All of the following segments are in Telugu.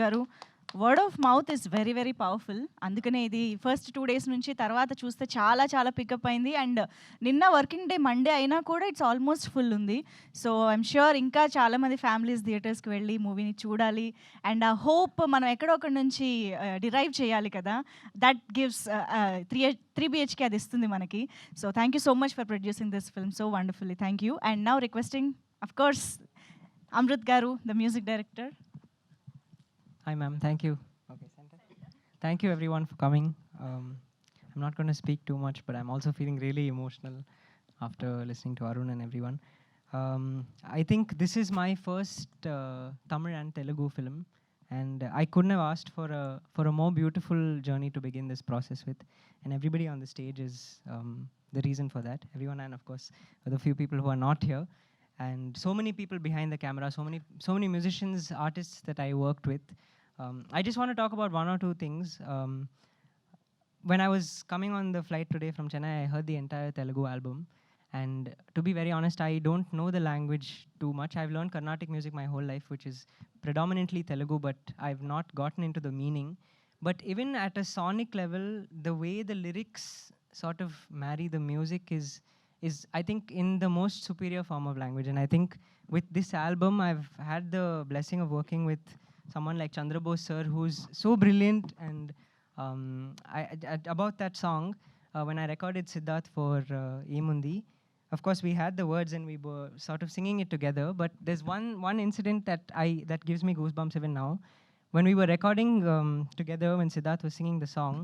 గారు word of mouth is very very powerful. అందుకనే ఇది ఫస్ట్ 2 డేస్ నుంచి తర్వాత చూస్తే చాలా చాలా పికప్ అయింది. అండ్ నిన్న వర్కింగ్ డే మండే అయినా కూడా ఇట్స్ ఆల్మోస్ట్ ఫుల్ ఉంది. సో ఐఎమ్ ష్యూర్ ఇంకా చాలామంది ఫ్యామిలీస్ థియేటర్స్కి వెళ్ళి మూవీని చూడాలి. అండ్ ఆ హోప్ మనం ఎక్కడో ఒకటి నుంచి డిరైవ్ చేయాలి కదా, దట్ గివ్స్ 3 BHK అది ఇస్తుంది మనకి. So thank you so much for producing this film so wonderfully. Thank you. And now requesting of course Amrit garu, the music director. Hi, ma'am. Thank you. Okay, center. Thank you, everyone, for coming. I'm not going to speak too much, but I'm also feeling really emotional after listening to Arun and everyone. I think this is my first Tamil and Telugu film, and I couldn't have asked for a more beautiful journey to begin this process with. And everybody on the stage is the reason for that. Everyone, and of course, the few people who are not here, and so many people behind the camera, so many musicians, artists that I worked with. I just want to talk about one or two things. When I was coming on the flight today from Chennai, I heard the entire Telugu album. And to be very honest, I don't know the language too much. I've learned Carnatic music my whole life, which is predominantly Telugu, but I've not gotten into the meaning. But even at a sonic level, the way the lyrics sort of marry the music is I think in the most superior form of language. And I think with this album, I've had the blessing of working with someone like Chandra Bose sir, who's so brilliant. And about that song, when I recorded Siddharth for Emundi, of course we had the words and we were sort of singing it together. But there's one incident that gives me goosebumps even now. When we were recording together, when Siddharth was singing the song,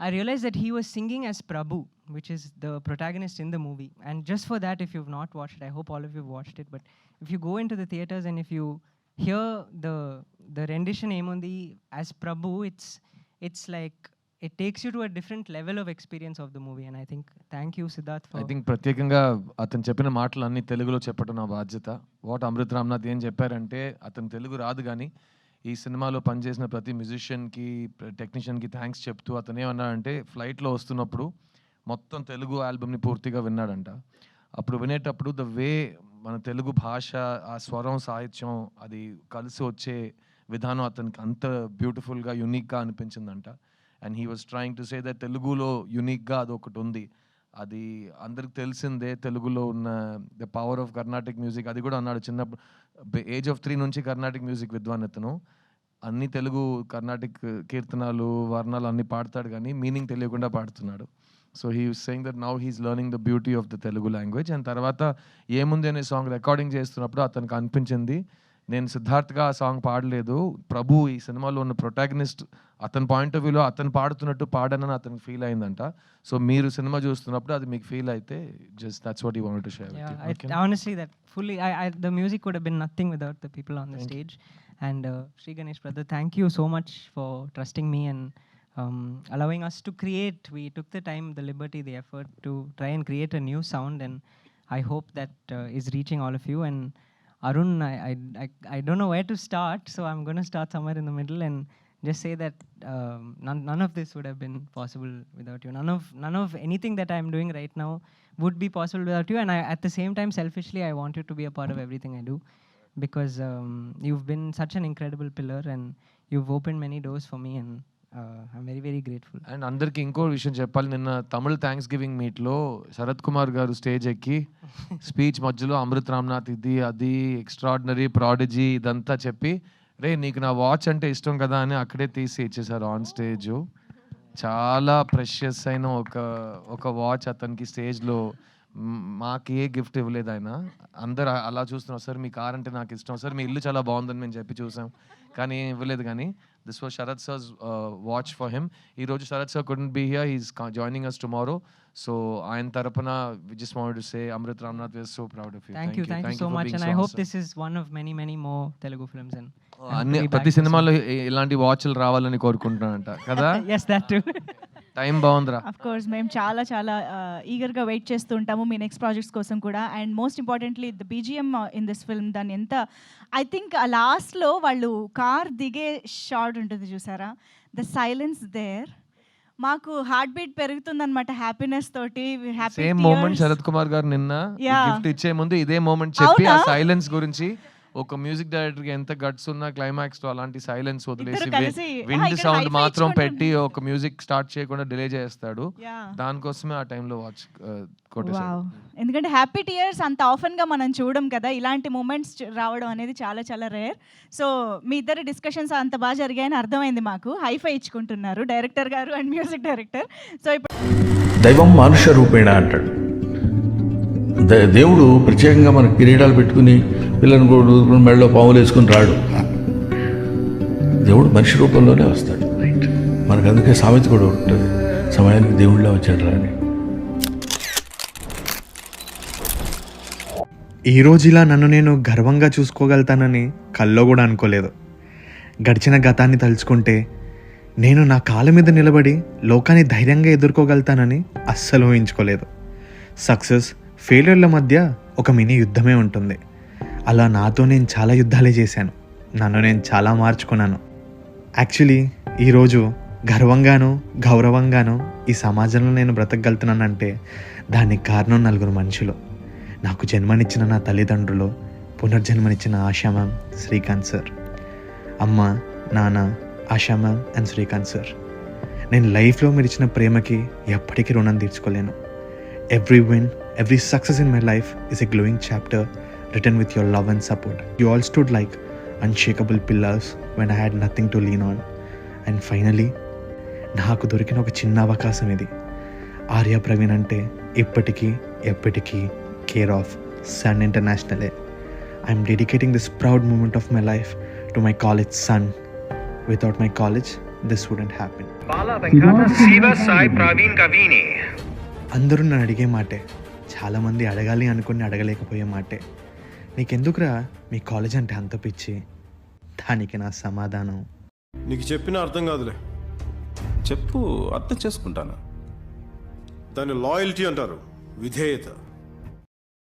I realized that he was singing as Prabhu, which is the protagonist in the movie. And just for that, if you've not watched it, I hope all of you have watched it, but if you go into the theaters and if you hear the rendition Emundi as Prabhu, it's like it takes you to a different level of experience of the movie. And I think thank you Siddharth for I think ప్రత్యేకంగా అతను చెప్పిన మాటలు అన్ని తెలుగులో చెప్పడం నా బాధ్యత. వాట్ అమృత్ రామ్నాథ్ ఏం చెప్పారంటే, అతను తెలుగు రాదు కానీ ఈ సినిమాలో పనిచేసిన ప్రతి మ్యూజిషియన్కి, టెక్నీషియన్కి థ్యాంక్స్ చెప్తూ అతను ఏమన్నాడంటే, ఫ్లైట్లో వస్తున్నప్పుడు మొత్తం తెలుగు ఆల్బమ్ని పూర్తిగా విన్నాడంట. అప్పుడు వినేటప్పుడు ద వే మన తెలుగు భాష, ఆ స్వరం, సాహిత్యం అది కలిసి వచ్చే విధానం అతనికి అంత బ్యూటిఫుల్గా, యునిక్గా అనిపించిందంట. And he was trying to say that తెలుగులో యునిక్గా అదొకటి ఉంది. అది అందరికి తెలిసిందే, తెలుగులో ఉన్న the power of Carnatic music. అది కూడా అన్నాడు చిన్నప్పుడు, ఏజ్ ఆఫ్ 3 నుంచి కర్ణాటిక్ మ్యూజిక్ విద్వాన్ అతను. అన్ని తెలుగు కర్ణాటిక్ కీర్తనాలు, వర్ణాలు అన్నీ పాడతాడు కానీ మీనింగ్ తెలియకుండా పాడుతున్నాడు. So he was saying that now he's learning the beauty of the Telugu language. And తర్వాత ఏముంది అనే సాంగ్ రికార్డింగ్ చేస్తున్నప్పుడు అతనికి అనిపించింది, నేను సిద్ధార్థ్గా ఆ సాంగ్ పాడలేదు, ప్రభు ఈ సినిమాలో ఉన్న ప్రొటాగనిస్ట్, అతని పాయింట్ ఆఫ్ వ్యూలో అతను పాడుతున్నట్టు పాడానని అతనికి ఫీల్ అయిందంట. సో మీరు సినిమా చూస్తున్నప్పుడు అది మీకు ఫీల్ అయితే just that's what you wanted to share with you. Honestly, that fully the music would have been nothing without the people on the stage. And Sri Ganesh brother, thank you so much for trusting me and allowing us to create. We took the time, the liberty, the effort to try and create a new sound, and I hope that is reaching all of you. And Arun, I don't know where to start, so I'm going to start somewhere in the middle and just say that none of this would have been possible without you. None of anything that I'm doing right now would be possible without you. And at the same time, selfishly, I want you to be a part of everything I do, because you've been such an incredible pillar and you've opened many doors for me, and I'm very very grateful. And అందరికి ఇంకో విషయం చెప్పాలి, నిన్న తమిళ్ థ్యాంక్స్ గివింగ్ మీట్లో శరత్ కుమార్ గారు స్టేజ్ ఎక్కి స్పీచ్ మధ్యలో అమృత్ రామ్నాథ్ ఇది అది ఎక్స్ట్రాడినరీ ప్రాడిజీ ఇదంతా చెప్పి, రే నీకు నా వాచ్ అంటే ఇష్టం కదా అని అక్కడే తీసి ఇచ్చేసారు ఆన్ స్టేజ్. చాలా ప్రెషియస్ అయిన ఒక వాచ్ అతనికి స్టేజ్లో. మాకు ఏ గిఫ్ట్ ఇవ్వలేదు ఆయన. అందరు అలా చూస్తున్నాం, సార్ మీ కార్ అంటే నాకు ఇష్టం, సార్ మీ ఇల్లు చాలా బాగుందని మేము చెప్పి చూసాం, కానీ ఇవ్వలేదు. కానీ this was Sharath sir's watch for him. ఈరోజు Sharath sir couldn't be here, he's joining us tomorrow. So ఆయన తరపున we just wanted to say Amrit Ramnath, we are so proud of you. Thank you so much, and I hope this is one of many more Telugu films. And అన్ని ప్రతి సినిమాలో ఇలాంటి వాచ్లు రావాలని కోరుకుంటున్నానంట కదా. yes, that too. టైం బాగుందిరా. అఫ్ కోర్స్ మేము చాలా చాలా ఈగర్గా వెయిట్ చేస్తూ ఉంటాము మీ నెక్స్ట్ ప్రాజెక్ట్స్ కోసం కూడా. And most importantly the BGM in this film, దాన్ని ఎంత ఐ థింక్ ఆ లాస్ట్లో వాళ్ళు కార్ దిగే షాట్ ఉంటుంది చూసారా, ద సైలెన్స్ దేర్, మాకు హార్ట్ బీట్ పెరుగుతుందన్నమాట హ్యాపీనెస్ తోటి. సేమ్ మూమెంట్ శరత్ కుమార్ గారు నిన్న గిఫ్ట్ ఇచ్చే ముందు ఇదే మూమెంట్ చెప్పి ఆ సైలెన్స్ గురించి ఒక మ్యూజిక్ డైరెక్టర్కి ఎంత గట్స్ ఉన్నా క్లైమాక్స్లో అలాంటి సైలెన్స్ వదిలేసి ఇద్దరు కలిసి, విండ్ ఇక్కడ సౌండ్ high-fi మాత్రం ఇచ్చుకుంటున్నారు. పెట్టి ఒక మ్యూజిక్ స్టార్ట్ చేయకుండా డిలే చేస్తాడు. Yeah. దానికోసమే ఆ టైంలో వాచ్ కొట్టేసాడు. వావ్! ఎందుకంటే హ్యాపీ టియర్స్ అంత ఆఫెన్‌గా మనం చూడం కదా! ఇలాంటి మూమెంట్స్ రావడం అనేది చాలా చాలా రేర్. సో, మీ ఇద్దరి డిస్కషన్స్ అంత బాగా జరిగాయని అర్థమైంది మాకు. హైఫై ఇచ్చుకుంటున్నారు డైరెక్టర్ గారు అండ్ మ్యూజిక్ డైరెక్టర్. సో, ఇప్పుడు దైవం మానుష రూపేణ అంటాడు. దేవుడు ప్రత్యేకంగా మనకు కిరీటాలు పెట్టుకుని పిల్లని కూడా మెడలో పాములు వేసుకుని రాడు. దేవుడు మనిషి రూపంలోనే వస్తాడు. మనకు అందుకే సామెత కూడా ఉంటుంది, సమయానికి దేవుళ్ళ వచ్చాడు రా అని. ఈరోజు ఇలా నన్ను నేను గర్వంగా చూసుకోగలుగుతానని కల్లో కూడా అనుకోలేదు. గడిచిన గతాన్ని తలుచుకుంటే నేను నా కాళ్ళ మీద నిలబడి లోకాన్ని ధైర్యంగా ఎదుర్కోగలుగుతానని అస్సలు ఊహించుకోలేదు. సక్సెస్ ఫెయిల్యూర్ల మధ్య ఒక మినీ యుద్ధమే ఉంటుంది. అలా నాతో నేను చాలా యుద్ధాలే చేశాను. నన్ను నేను చాలా మార్చుకున్నాను. యాక్చువల్లీ ఈరోజు గర్వంగాను గౌరవంగాను ఈ సమాజంలో నేను బ్రతకగలుగుతున్నానంటే దానికి కారణం నలుగురు మనుషులు. నాకు జన్మనిచ్చిన నా తల్లిదండ్రులు, పునర్జన్మనిచ్చిన ఆశా మ్యామ్, శ్రీకాంత్ సార్, అమ్మ, నాన్న, Asha ma'am and Srikanth sir. నేను లైఫ్లో మీరు ఇచ్చిన ప్రేమకి ఎప్పటికీ రుణం తీర్చుకోలేను. Every win, every success in my life is a glowing chapter written with your love and support. You all stood like unshakable pillars when I had nothing to lean on. And finally, నాకు దొరికిన ఒక చిన్న అవకాశం ఇది. ఆర్య ప్రవీణ్ అంటే ఇప్పటికీ ఎప్పటికీ కేర్ ఆఫ్ సన్ ఇంటర్నేషనలే. I'm dedicating this proud moment of my life to my college Sun. Without my college this wouldn't happen. అందరూ నన్ను అడిగే మాటే, చాలామంది అడగాలి అనుకుని అడగలేకపోయే మాటే, నీకెందుకురా మీ కాలేజ్ అంటే అంత పిచ్చి? దానికి నా సమాధానం, నీకు చెప్పిన అర్థం కాదులే. చెప్పు, అర్థం చేసుకుంటాను. దాన్ని లాయల్టీ అంటారు, విధేయత.